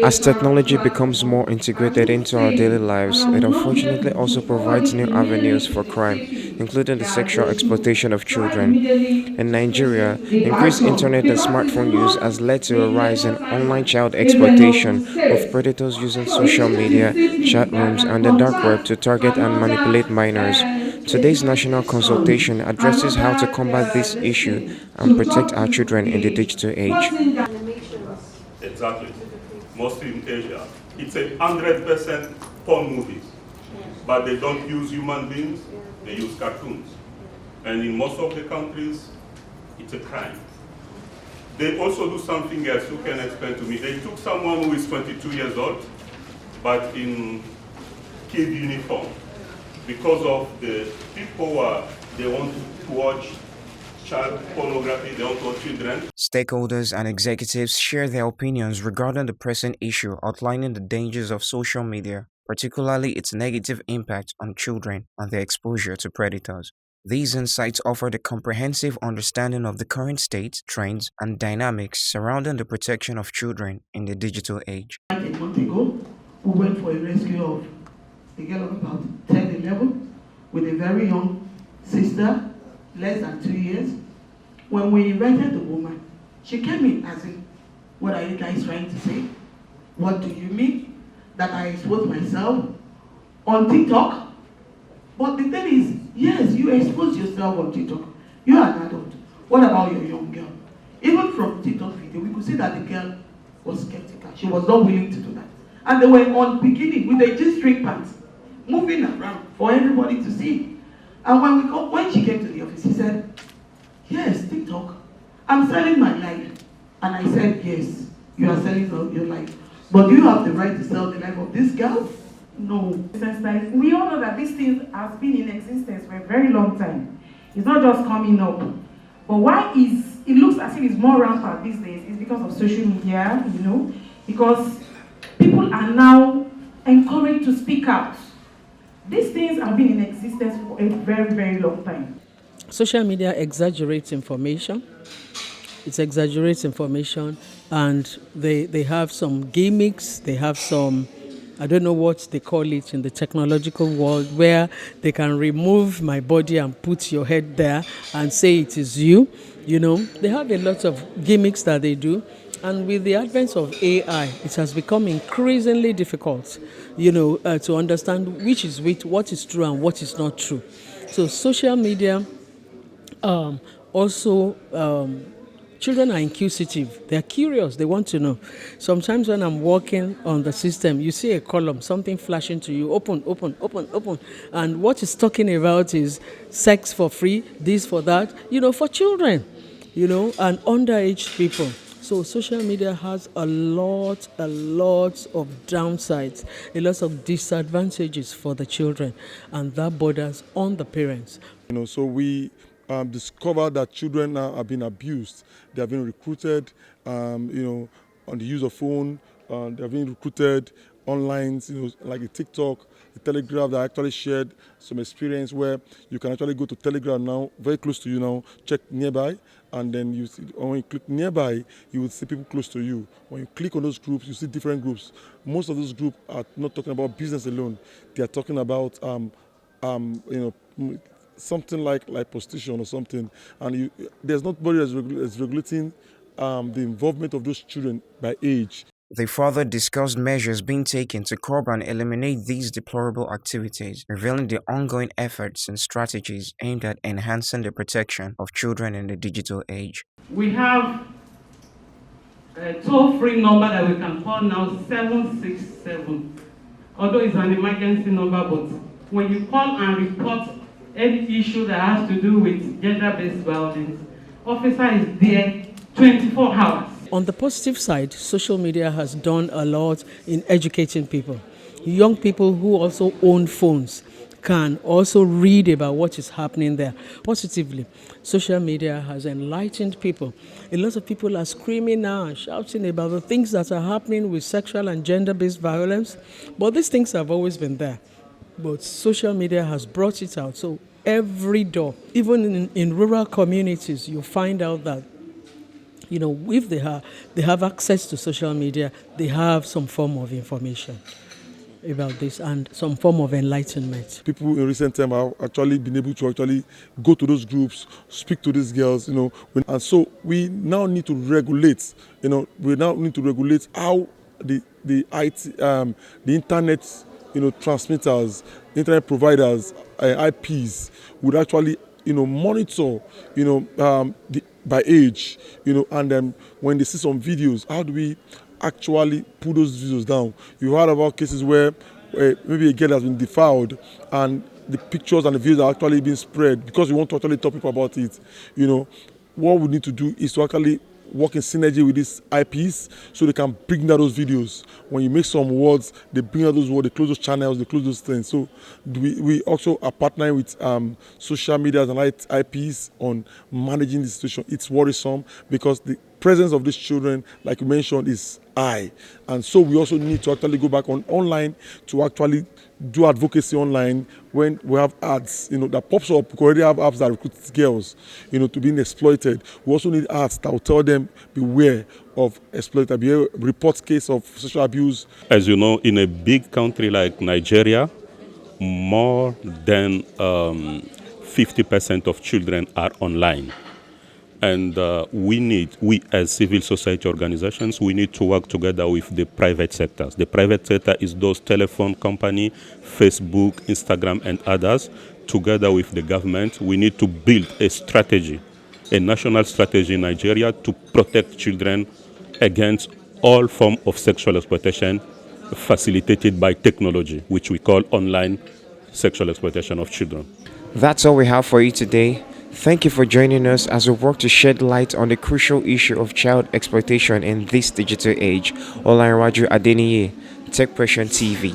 As technology becomes more integrated into our daily lives, it unfortunately also provides new avenues for crime, including the sexual exploitation of children. In Nigeria, increased internet and smartphone use has led to a rise in online child exploitation, with predators using social media, chat rooms, and the dark web to target and manipulate minors. Today's national consultation addresses how to combat this issue and protect our children in the digital age. Exactly. Mostly in Asia. It's 100% porn movies. But they don't use human beings, they use cartoons. And in most of the countries, it's a crime. They also do something else. You can explain to me. They took someone who is 22 years old, but in kid uniform, because of the people who they want to watch child pornography, they want to watch children. Stakeholders and executives share their opinions regarding the pressing issue, outlining the dangers of social media, particularly its negative impact on children and their exposure to predators. These insights offered a comprehensive understanding of the current state, trends, and dynamics surrounding the protection of children in the digital age. A month ago, we went for a rescue of a girl of about 10, 11, with a very young sister, less than 2 years. When we invited the woman, she came in asking, "What are you guys trying to say? What do you mean? That I expose myself on TikTok?" But the thing is, yes, you expose yourself on TikTok. You are an adult. What about your young girl? Even from TikTok video, we could see that the girl was skeptical. She was not willing to do that. And they were on beginning with a G-string pants, moving around for everybody to see. And when she came to the office, she said, "Yes, TikTok, I'm selling my life." And I said, "Yes, you are selling your life. But do you have the right to sell the life of this girl?" No. We all know that this thing has been in existence for a very long time. It's not just coming up. But why it looks as if it's more rampant these days is because of social media, because people are now encouraged to speak out. These things have been in existence for a very, very long time. Social media exaggerates information. It exaggerates information, and they have some gimmicks. They have some, I don't know what they call it in the technological world, where they can remove my body and put your head there and say it is you. They have a lot of gimmicks that they do. And with the advent of AI, it has become increasingly difficult, to understand which is which, what is true and what is not true. So social media also children are inquisitive. They're curious. They want to know. Sometimes when I'm working on the system, you see a column, something flashing to you, open. And what it's talking about is sex for free, this for that, for children, and underage people. So social media has a lot of downsides, a lot of disadvantages for the children, and that borders on the parents. So we discovered that children now are being abused. They are being recruited, on the use of phone. They are being recruited online, like the TikTok, the Telegram. That I actually shared some experience where you can actually go to Telegram now, very close to you now, check nearby, and then you see, when you click nearby, you will see people close to you. When you click on those groups, you see different groups. Most of those groups are not talking about business alone. They are talking about, something like prostitution or something, and there's nobody that's regulating the involvement of those children by age. They further discussed measures being taken to curb and eliminate these deplorable activities, revealing the ongoing efforts and strategies aimed at enhancing the protection of children in the digital age. We have a toll-free number that we can call now, 767. Although it's an emergency number, but when you call and report any issue that has to do with gender-based violence, officer is there 24 hours. On the positive side, social media has done a lot in educating people. Young people who also own phones can also read about what is happening there. Positively, social media has enlightened people. A lot of people are screaming now and shouting about the things that are happening with sexual and gender-based violence, but these things have always been there. But social media has brought it out. So every door, even in rural communities, you find out that if they have access to social media, they have some form of information about this and some form of enlightenment. People in recent time have actually been able to actually go to those groups, speak to these girls, and so we now need to regulate. We now need to regulate how the IT, the internet, transmitters, internet providers, IPs would actually, monitor, by age, and then when they see some videos, how do we actually put those videos down? You heard about cases where maybe a girl has been defiled and the pictures and the videos are actually being spread because we want to actually tell people about it. What we need to do is to actually work in synergy with these IPs so they can bring down those videos. When you make some words, they bring out those words, they close those channels, they close those things. So we also are partnering with social media and IPs on managing the situation. It's worrisome because the presence of these children, like you mentioned, is high. And so we also need to actually go back online to actually do advocacy online when we have ads, that pops up. We already have apps that recruit girls, to being exploited. We also need ads that will tell them beware of exploitation, beware, report case of sexual abuse. As you know, in a big country like Nigeria, more than 50% of children are online. And we as civil society organizations, we need to work together with the private sectors. The private sector is those telephone company, Facebook, Instagram, and others. Together with the government, we need to build a strategy, a national strategy in Nigeria to protect children against all forms of sexual exploitation facilitated by technology, which we call online sexual exploitation of children. That's all we have for you today. Thank you for joining us as we work to shed light on the crucial issue of child exploitation in this digital age. Olanraju Adeniyi, Tech Pression TV.